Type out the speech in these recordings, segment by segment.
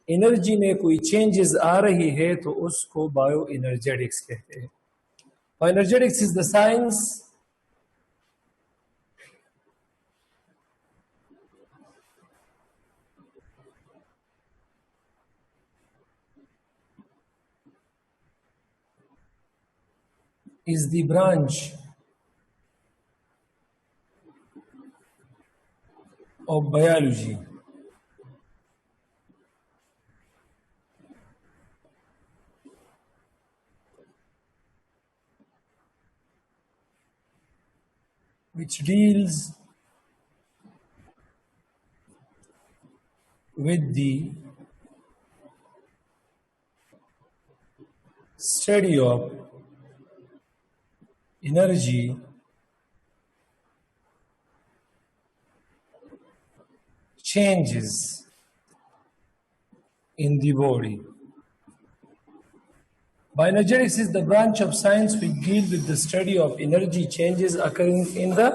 Energy में कोई changes आ रही है तो उसको बायो एनर्जेटिक्स कहते हैं। Bioenergetics is the science is the branch of biology which deals with the study of energy changes in the body. Bioenergetics is the branch of science which deals with the study of energy changes occurring in the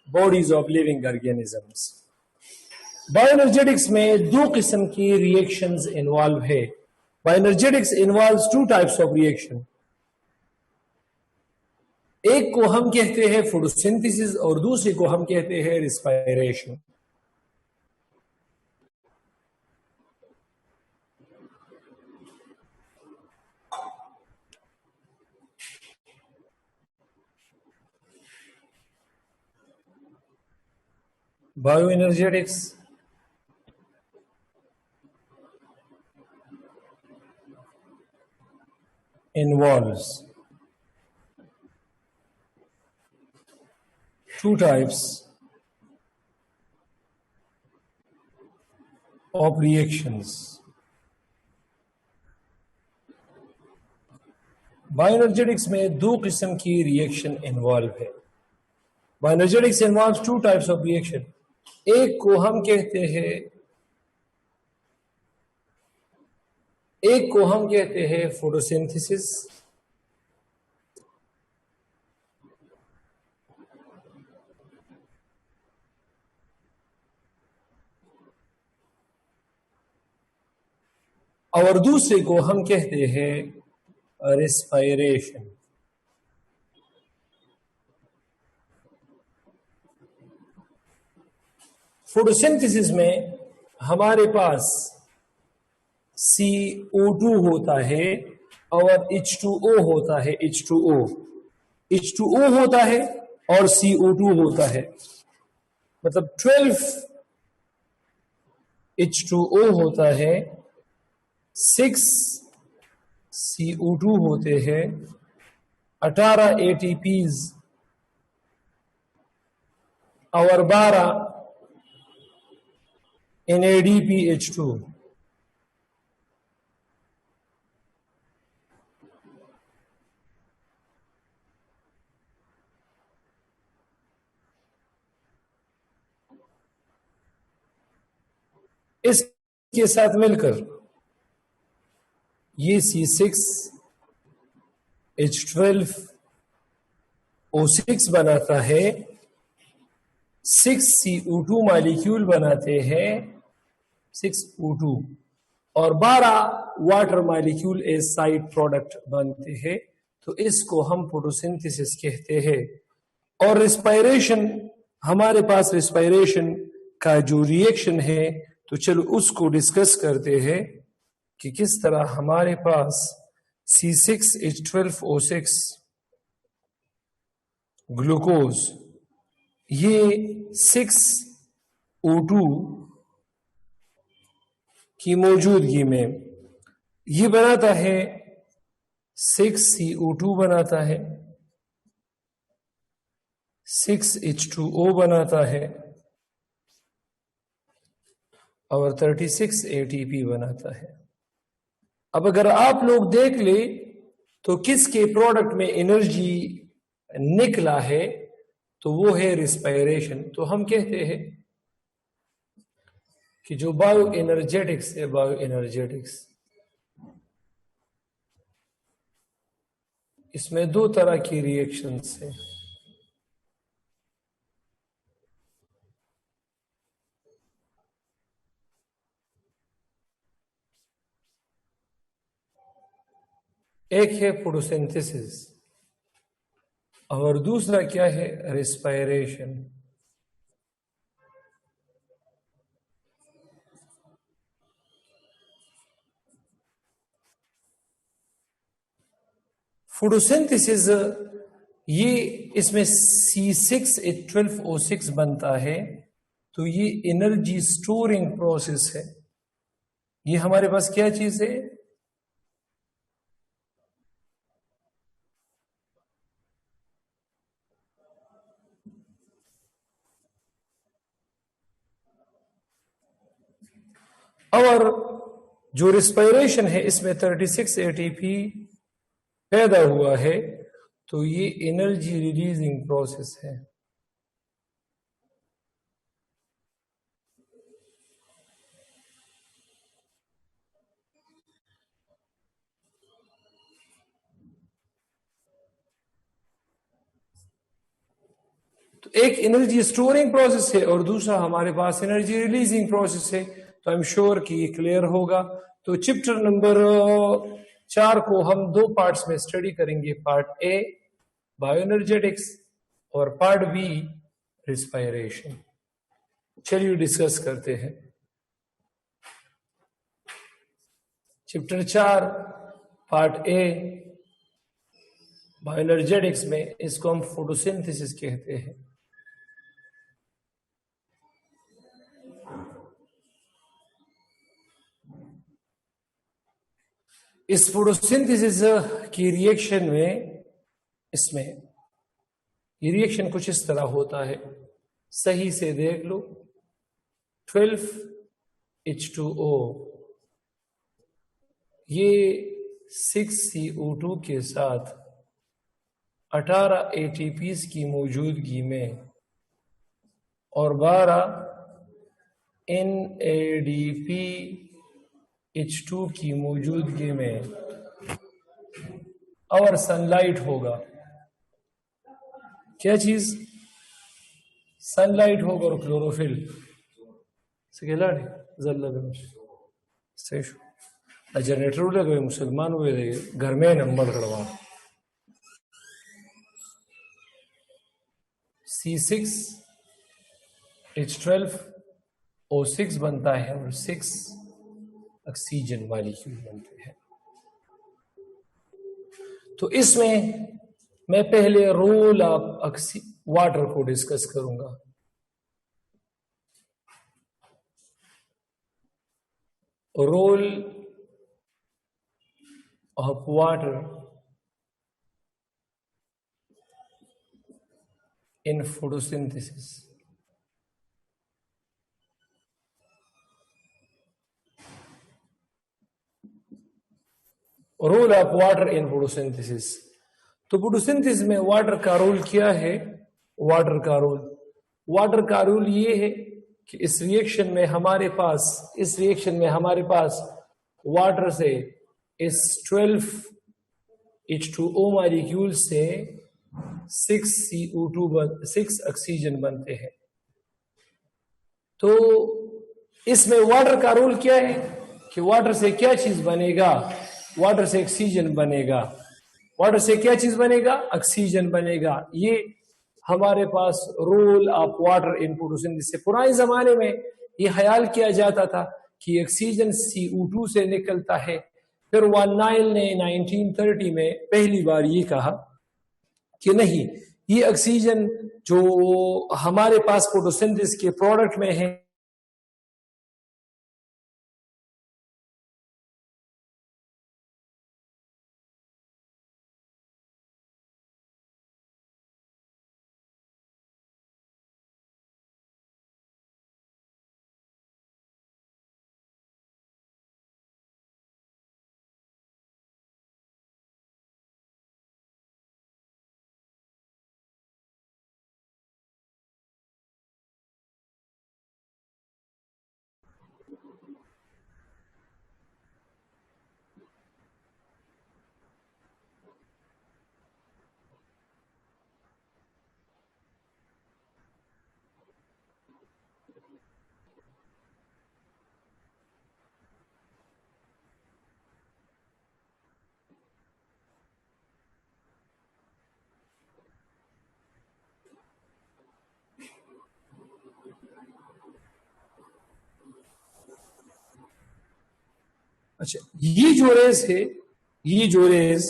bodies of living organisms. Bioenergetics में दो किस्म की reactions involve है. Bioenergetics involves two types of reaction. एक को हम कहते हैं फोटोसिंथेसिस और दूसरे को हम कहते हैं respiration. Bioenergetics involves two types of reactions. Bioenergetics में दो किस्म की रिएक्शन इन्वॉल्व है। Bioenergetics involves two types of reaction. एक को हम कहते हैं फोटोसिंथेसिस और दूसरे को हम कहते हैं रिस्पायरेशन। फोटोसिंथेसिस में हमारे पास CO2 होता है और H2O होता है। H2O होता है और CO2 होता है, मतलब 12 H2O होता है, 6 CO2 होते हैं, 18 ATPs और 12 NADPH2। इसके साथ मिलकर ये C6 H12 O6 बनाता है, 6 CO2 मॉलिक्यूल बनाते हैं, 6O2 और 12 वाटर मॉलिक्यूल ए साइड प्रोडक्ट बनते हैं। तो इसको हम फोटोसिंथेसिस कहते हैं। और रिस्पायरेशन, हमारे पास रिस्पायरेशन का जो रिएक्शन है, तो चलो उसको डिस्कस करते हैं कि किस तरह हमारे पास C6H12O6 ग्लूकोज ये 6O2 की मौजूदगी में ये बनाता है, 6CO2 बनाता है, 6H2O बनाता है और 36 ATP बनाता है। अब अगर आप लोग देख ले तो किसके प्रोडक्ट में एनर्जी निकला है, तो वो है रिस्पायरेशन। तो हम कहते हैं कि जो बायो एनर्जेटिक्स है, बायो एनर्जेटिक्स इसमें दो तरह की रिएक्शंस है। एक है फोटोसिंथेसिस और दूसरा क्या है, रेस्पिरेशन। फोटोसिंथेसिस ये इसमें C6H12O6 बनता है, तो ये एनर्जी स्टोरिंग प्रोसेस है। ये हमारे पास क्या चीज है, और जो रिस्पिरेशन है इसमें 36 ATP पैदा हुआ है, तो ये एनर्जी रिलीजिंग प्रोसेस है। तो एक एनर्जी स्टोरिंग प्रोसेस है और दूसरा हमारे पास एनर्जी रिलीजिंग प्रोसेस है। तो आई एम श्योर कि ये क्लियर होगा। तो चैप्टर नंबर 4 को हम दो पार्ट्स में स्टडी करेंगे, पार्ट ए बायोएनर्जेटिक्स और पार्ट बी रिस्पायरेशन। चलिए डिस्कस करते हैं। चैप्टर 4 पार्ट ए बायोएनर्जेटिक्स में इसको हम फोटोसिंथेसिस कहते हैं। इस फोटोसिंथेसिस की रिएक्शन में इसमें ये रिएक्शन कुछ इस तरह होता है, सही से देख लो। 12H2O ये 6CO2 के साथ 18 ATPs की मौजूदगी में और 12 NADPH2 की मौजूदगी में और सनलाइट होगा। क्या चीज, सनलाइट होगा और क्लोरोफिल जनरेटर लगे मुसलमान हुए घर में नंबर करवा। C6H12O6 बनता है और 6 ऑक्सीजन मॉलिक्यूल बनते हैं। तो इसमें मैं पहले रोल ऑफ वाटर को डिस्कस करूंगा। Role of water in photosynthesis. Role of water in photosynthesis. तो फोटोसिंथेसिस में वाटर का रोल क्या है? वाटर का रोल ये है कि इस रिएक्शन में हमारे पास वाटर से इस 12H2O मॉलिक्यूल से 6 ऑक्सीजन बनते हैं। तो इसमें वाटर का रोल क्या है कि वाटर से क्या चीज बनेगा? वाटर से ऑक्सीजन बनेगा। वाटर से क्या चीज बनेगा? ऑक्सीजन बनेगा। ये हमारे पास role of water in photosynthesis. पुराने जमाने में ये ख्याल किया जाता था कि ऑक्सीजन CO2 से निकलता है। फिर वन नाइल ने 1930 में पहली बार ये कहा कि नहीं, ये ऑक्सीजन जो हमारे पास फोटोसिंथेसिस के प्रोडक्ट में है अच्छा, ये जो रेज है, ये जो रेज,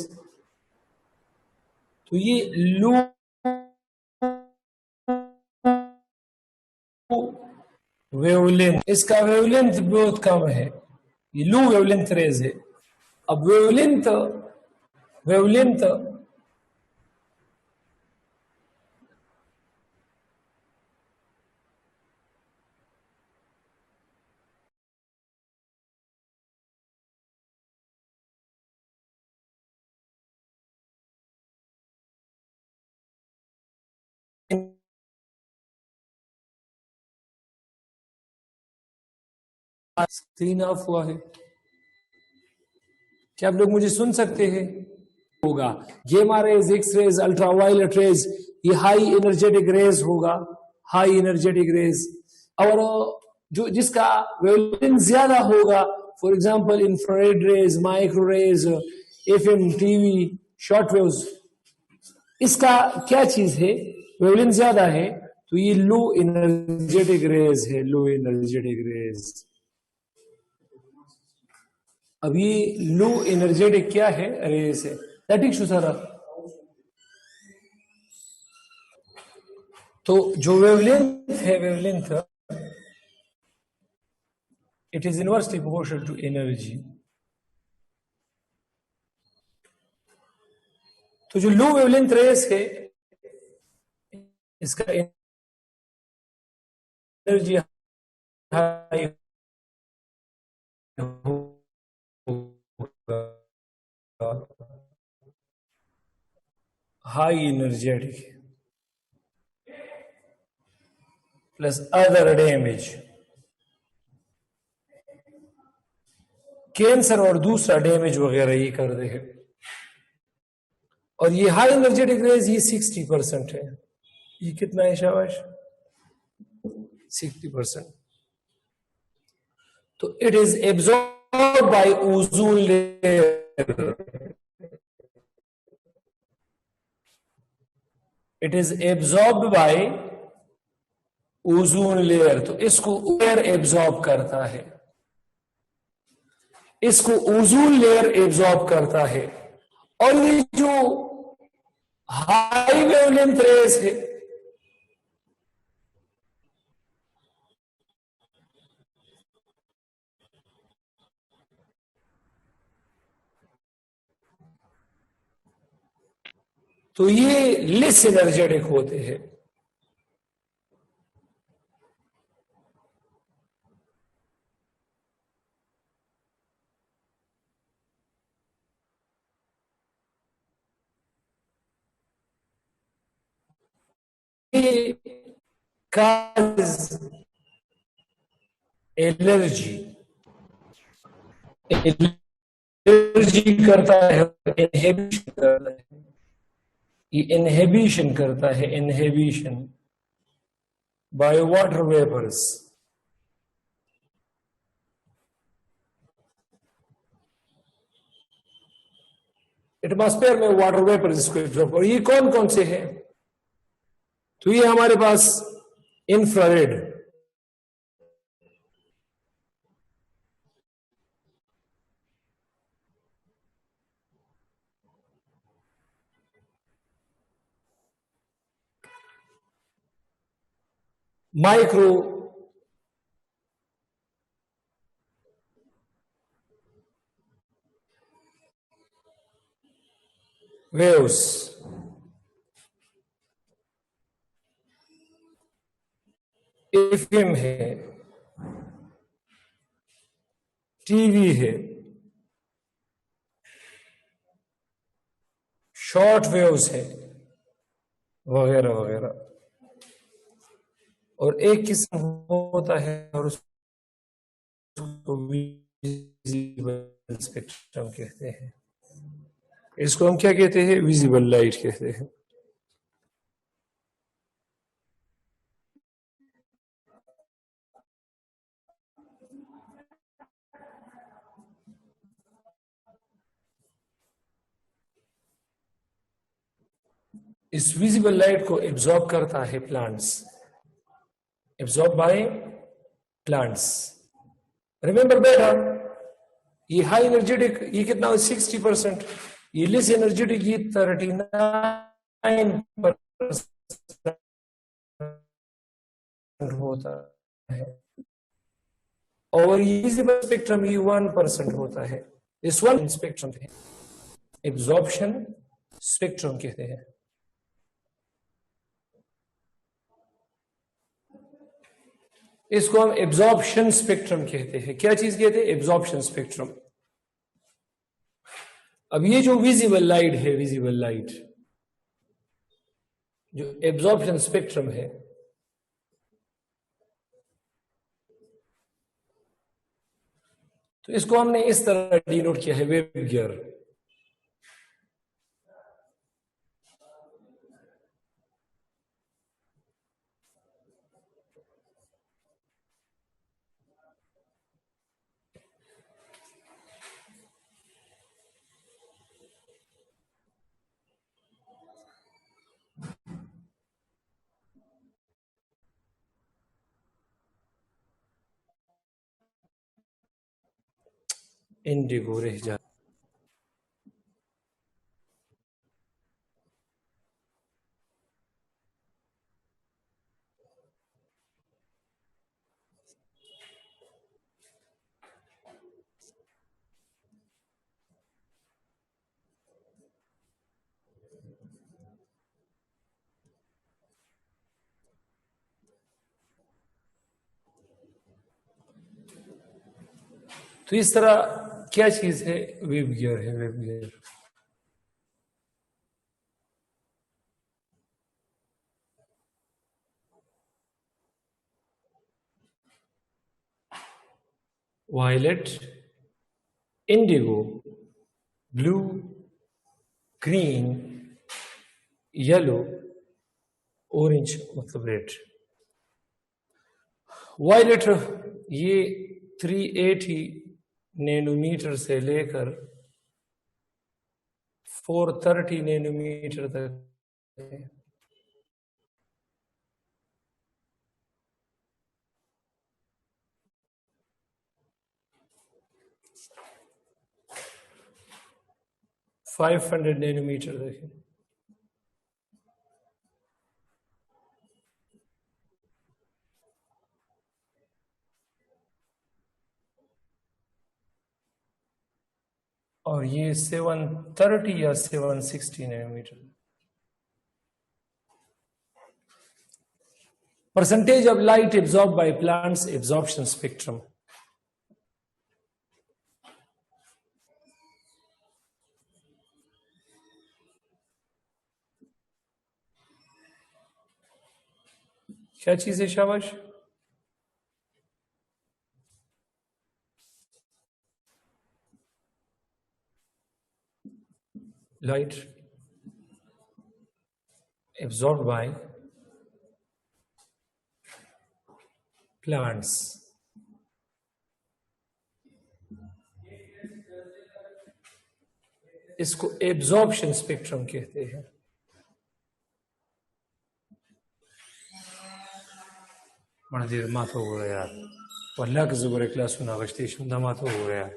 तो ये लो वेवलेंथ, इसका वेवलेंथ बहुत कम है, ये लो वेवलेंथ रेज है। अब वेवलेंथ, वेवलेंथ स्क्रीन ऑफ हुआ है, क्या आप लोग मुझे सुन सकते हैं? होगा gamma rays, X rays, ultraviolet rays, ये हाई एनर्जेटिक रेज होगा, हाई एनर्जेटिक रेज। और जो जिसका वेवलेंथ ज्यादा होगा, for example infrared rays, micro rays, FM, TV, short waves, इसका क्या चीज है, वेवलेंथ ज्यादा है, तो ये लो एनर्जेटिक रेज है, लो एनर्जेटिक रेज। अब ये लो एनर्जेटिक क्या है, रेज है, ठीक सारा। तो जो वेवलेंथ है, wavelength it is inversely proportional to energy. तो जो लो वेवलेंथ रेस है, इसका एनर्जी हाई होगा, high energetic plus other damage, cancer और दूसरा डैमेज वगैरह ये कर दे। और ये हाई एनर्जेटिक रेज ये 60% है, ये कितना है शाबाश, 60%। तो it is absorb by ozone layer, it is absorb by ozone layer. तो इसको एयर एब्जॉर्ब करता है, इसको ओजोन लेयर एब्जॉर्ब करता है। और ये जो हाई वेवलेंथ रेज है, तो ये लेस एनर्जेटिक होते हैं। काज एलर्जी, एलर्जी करता है, इनहिबिशन करता है, ये इनहिबिशन करता है, inhibition by water vapours. Atmosphere में वाटर वेपर्स इसको एब्जॉर्ब। और ये कौन कौन से हैं? तो ये हमारे पास इंफ्रारेड, माइक्रो वेव्स, एफएम है, टीवी है, शॉर्ट वेव्स है, वगैरह वगैरह। और एक किस्म होता है और उसको विजिबल स्पेक्ट्रम कहते हैं, इसको हम क्या कहते हैं, विजिबल लाइट कहते हैं। इस विजिबल लाइट को एब्जॉर्ब करता है plants, absorb by plants. Remember बेटा, ये हाई एनर्जेटिक ये कितना 60%, ये लेस एनर्जेटिक ये 39% होता है, और ये विजिबल स्पेक्ट्रम ये 1% होता है। इस वन स्पेक्ट्रम है, एब्जॉर्प्शन स्पेक्ट्रम कहते हैं। इसको हम एब्जॉर्प्शन स्पेक्ट्रम कहते हैं। क्या चीज कहते हैं? Absorption spectrum. अब ये जो विजिबल लाइट है, विजिबल लाइट जो एब्जॉर्प्शन स्पेक्ट्रम है, तो इसको हमने इस तरह डिनोट किया है, वेव गियर। इंडिगो रह जा, तो इस तरह क्या चीज है? वेव गियर है, वेव गियर। Violet, indigo, blue, green, yellow, orange मतलब रेड। वायलेट ये 380 नैनोमीटर से लेकर 430 नैनोमीटर तक है। फाइव 500 नैनोमीटर तक है। और ये 730 या 760 nanometre. Percentage of light absorb by plants, absorption spectrum. क्या चीज है शाबाश? Light absorbed by plants. इसको एब्जॉर्प्शन स्पेक्ट्रम कहते हैं। बड़ा देर माथ हो गया यार, वल्लाह के ज़बर क्लास सुना गश्ती शुदा माथ हो गया।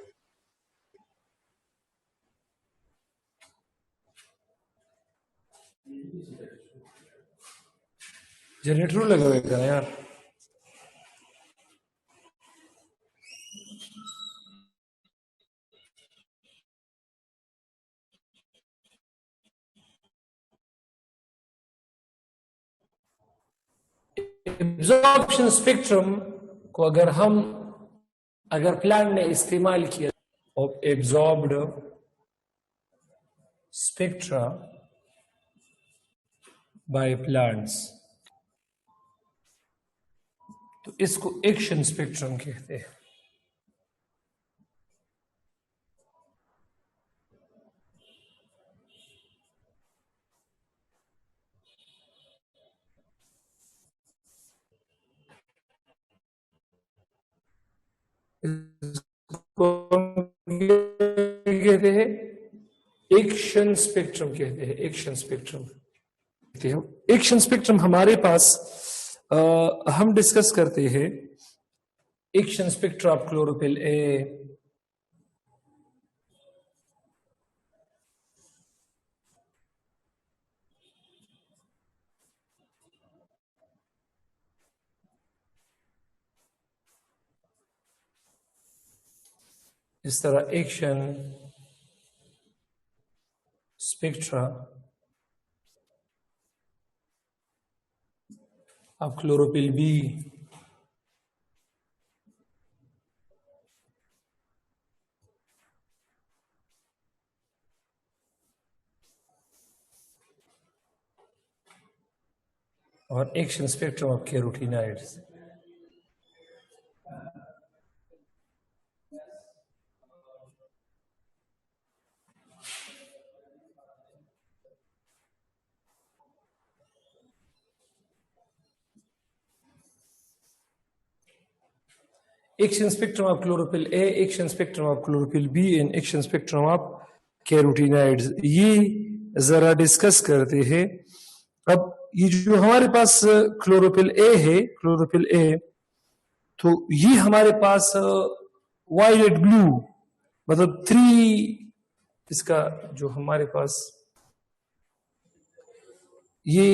जनरेटर लगा हुआ यार। एब्जॉर्प्शन स्पेक्ट्रम को अगर प्लांट ने इस्तेमाल किया of absorbed spectra by plants, तो इसको एक्शन स्पेक्ट्रम कहते हैं। कहते हैं एक्शन स्पेक्ट्रम कहते हैं, एक्शन स्पेक्ट्रम। एक्शन स्पेक्ट्रम हमारे पास हम डिस्कस करते हैं action spectra of chlorophyll A, इस तरह एक्शन स्पेक्ट्रा अब क्लोरोफिल बी, और action spectrum of carotenoids. Action spectrum of chlorophyll A, action spectrum of chlorophyll B and action spectrum of carotenoids, ये जरा डिस्कस करते हैं। अब ये जो हमारे पास क्लोरोफिल ए है, क्लोरोफिल ए, तो ये हमारे पास वायलेट ब्लू, मतलब 3, इसका जो हमारे पास ये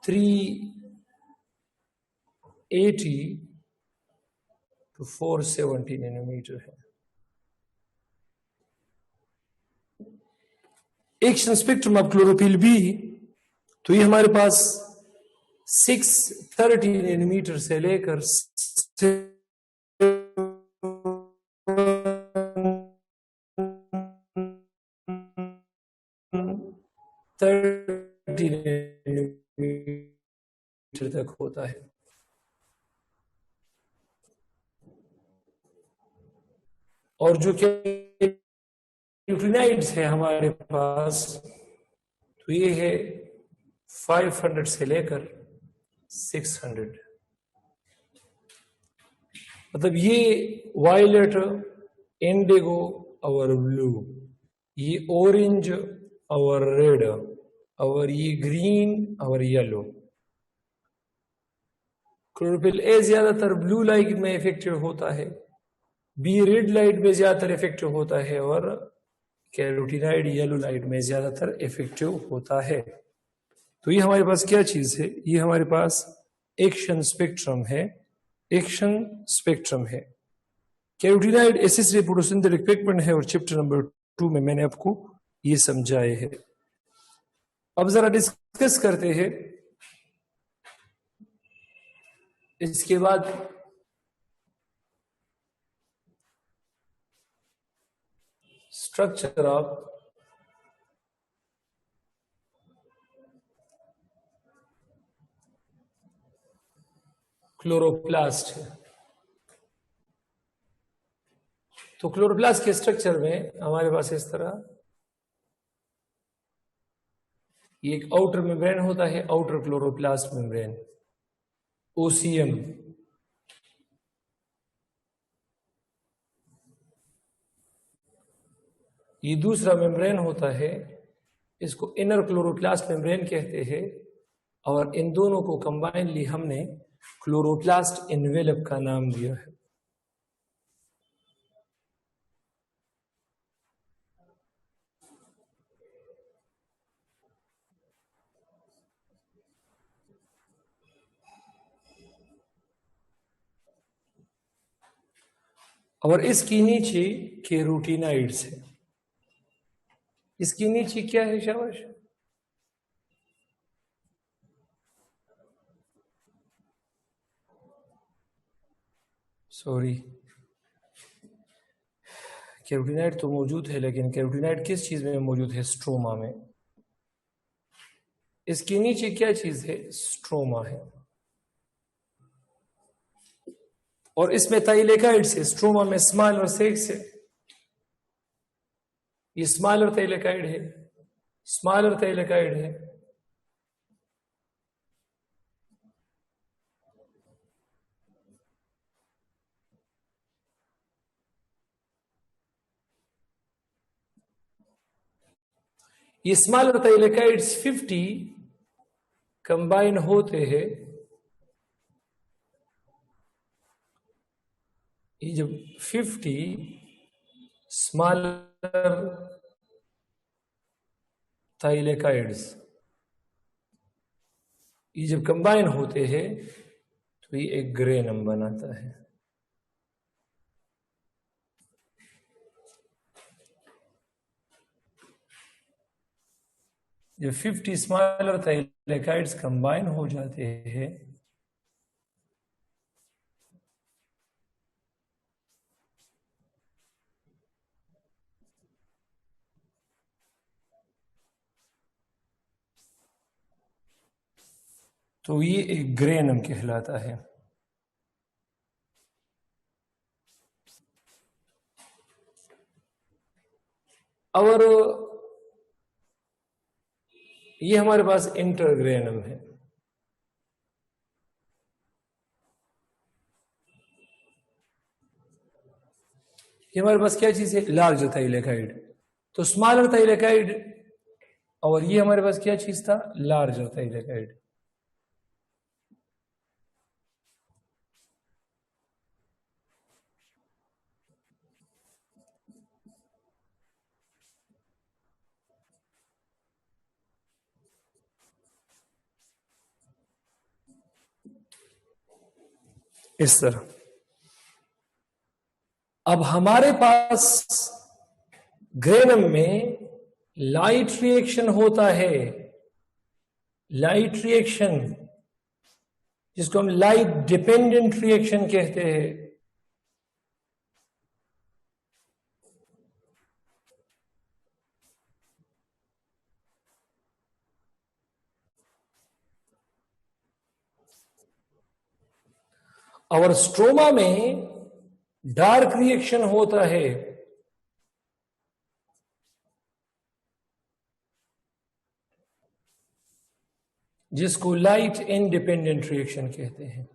380 to 470 नैनोमीटर है। Action spectrum of chlorophyll B, तो ये हमारे पास 630 नैनोमीटर से लेकर 30 नैनोमीटर तक होता है। और जो कैरोटीनॉइड्स है हमारे पास, तो ये है 500 से लेकर 600, मतलब ये वायलेट, इंडिगो और ब्लू, ये ऑरेंज और रेड, और ये ग्रीन और येलो। क्लोरोफिल ए ज्यादातर ब्लू लाइट में इफेक्टिव होता है, बी रेड लाइट में ज्यादातर इफेक्टिव होता है, और कैरोटीनॉइड येलो लाइट में ज्यादातर इफेक्टिव होता है। तो ये हमारे पास क्या चीज है, ये हमारे पास एक्शन स्पेक्ट्रम है, एक्शन स्पेक्ट्रम है। कैरोटीनॉइड एसिड फोटोसिंथेटिक पिगमेंट है, और चैप्टर नंबर 2 में मैंने आपको ये समझाए है। अब जरा डिस्कस करते हैं इसके बाद स्ट्रक्चर ऑफ क्लोरोप्लास्ट है। तो क्लोरोप्लास्ट के स्ट्रक्चर में हमारे पास इस तरह ये एक आउटर मेम्ब्रेन होता है, आउटर क्लोरोप्लास्ट मेम्ब्रेन, ओसीएम। ये दूसरा मेम्ब्रेन होता है, इसको इनर क्लोरोप्लास्ट मेम्ब्रेन कहते हैं, और इन दोनों को कंबाइनली हमने क्लोरोप्लास्ट एनवेलप का नाम दिया है। और इसकी नीचे कैरोटीनॉइड्स है। इसकी नीचे क्या है शाबाश? सॉरी, कैरोटीनॉइड तो मौजूद है, लेकिन कैरोटीनॉइड किस चीज में मौजूद है? स्ट्रोमा में। इसके नीचे क्या चीज है? स्ट्रोमा है। और इसमें थाइलेकाइड्स है, स्ट्रोमा में स्मॉल और सेक्स है। ये स्मॉल और थाइलेकाइड है, स्मॉल और थाइलेकाइड है। ये स्मॉल और थाइलेकाइड्स 50 कंबाइन होते हैं। ये जब 50 स्मॉल थाइलेकाइड्स ये जब कंबाइन होते हैं तो ये एक ग्रे नंबर बनाता है। जब 50 स्मॉलर थाइलेकाइड्स कंबाइन हो जाते हैं तो ये एक ग्रेनम कहलाता है। और ये हमारे पास इंटरग्रेनम है। ये हमारे पास क्या चीज है? लार्ज थाइलेकाइड। तो स्मॉलर थाइलेकाइड, और ये हमारे पास क्या चीज था? लार्ज थाइलेकाइड। इस तरह अब हमारे पास ग्रेनम में लाइट रिएक्शन होता है। लाइट रिएक्शन, जिसको हम लाइट डिपेंडेंट रिएक्शन कहते हैं। और स्ट्रोमा में डार्क रिएक्शन होता है, जिसको लाइट इंडिपेंडेंट रिएक्शन कहते हैं।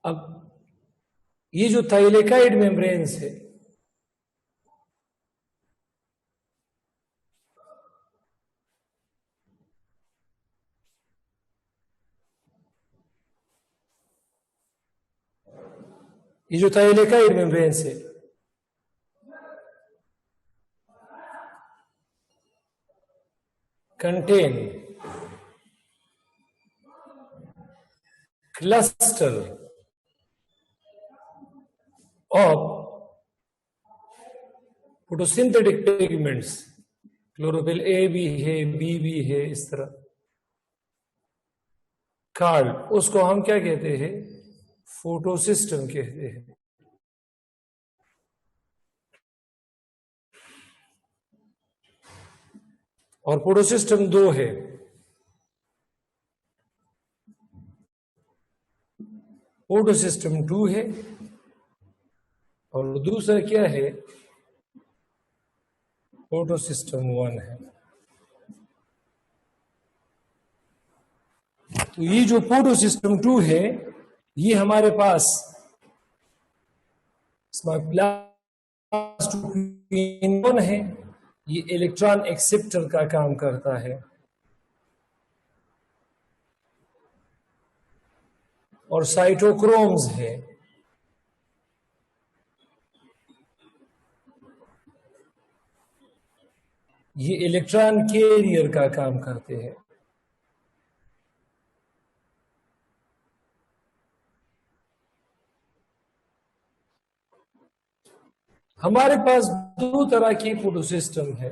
अब ये जो थाइलेकाइड मेम्ब्रेन्स है, ये जो थाइलेकाइड मेम्ब्रेन्स है, contain cluster of photosynthetic pigments. Chlorophyll A भी है, बी भी है, इस तरह। कार्ड, उसको हम क्या कहते हैं? फोटोसिस्टम कहते हैं। और फोटोसिस्टम दो है। फोटोसिस्टम 2 है और दूसरा क्या है? फोटोसिस्टम 1 है। तो ये जो फोटोसिस्टम 2 है, ये हमारे पास कौन है? ये इलेक्ट्रॉन एक्सेप्टर का काम करता है। और साइटोक्रोम्स है। ये इलेक्ट्रॉन कैरियर का काम करते हैं। हमारे पास दो तरह की फोटोसिस्टम है।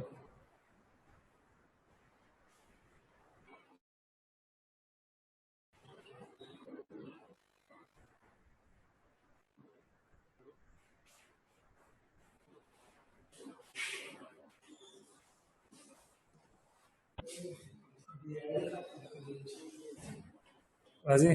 राजी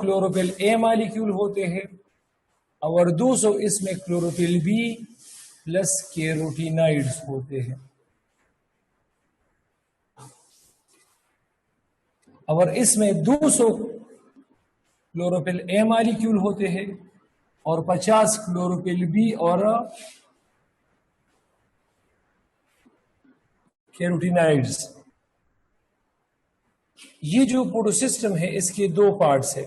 क्लोरोफिल ए मॉलिक्यूल होते हैं और 200 इसमें क्लोरोफिल बी प्लस कैरोटीनाइड्स होते हैं। और इसमें 200 क्लोरोफिल ए मॉलिक्यूल होते हैं और 50 क्लोरोफिल बी और कैरोटीनाइड्स। ये जो फोटोसिस्टम है इसके दो पार्ट्स है।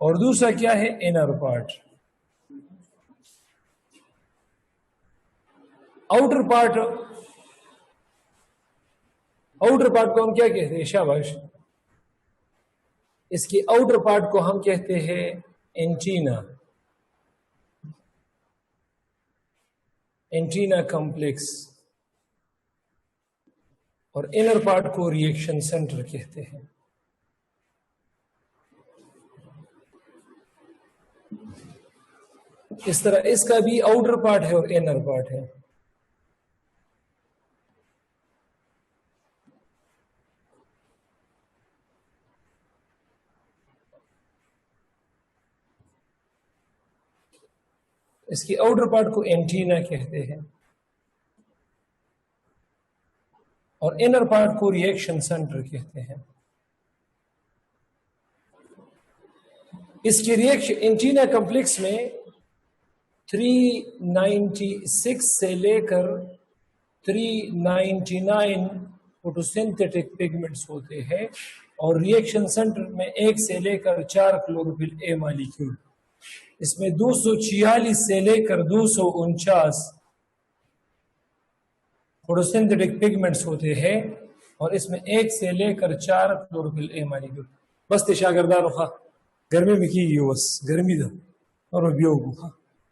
और दूसरा क्या है inner part. Outer part, outer part को हम क्या कहते हैं? शाबाश, इसकी आउटर पार्ट को हम कहते हैं एंटीना, एंटीना कॉम्प्लेक्स। और इनर पार्ट को रिएक्शन सेंटर कहते हैं। इस तरह इसका भी आउटर पार्ट है और इनर पार्ट है। इसकी आउटर पार्ट को एंटीना कहते हैं और इनर पार्ट को रिएक्शन सेंटर कहते हैं। इसके रिएक्शन एंटीना कॉम्प्लेक्स में 396 से लेकर 399 फोटोसिंथेटिक पिगमेंट्स होते हैं और रिएक्शन सेंटर में 1 से लेकर 4 क्लोरोफिल ए मॉलिक्यूल। इसमें 246 से लेकर 249 फोटोसिंथेटिक पिगमेंट्स होते हैं और इसमें 1 से लेकर 4 क्लोरोफिल ए मॉलिक्यूल। बस शागिर्दान खा गर्मी में की बस गर्मी दा और बियो खा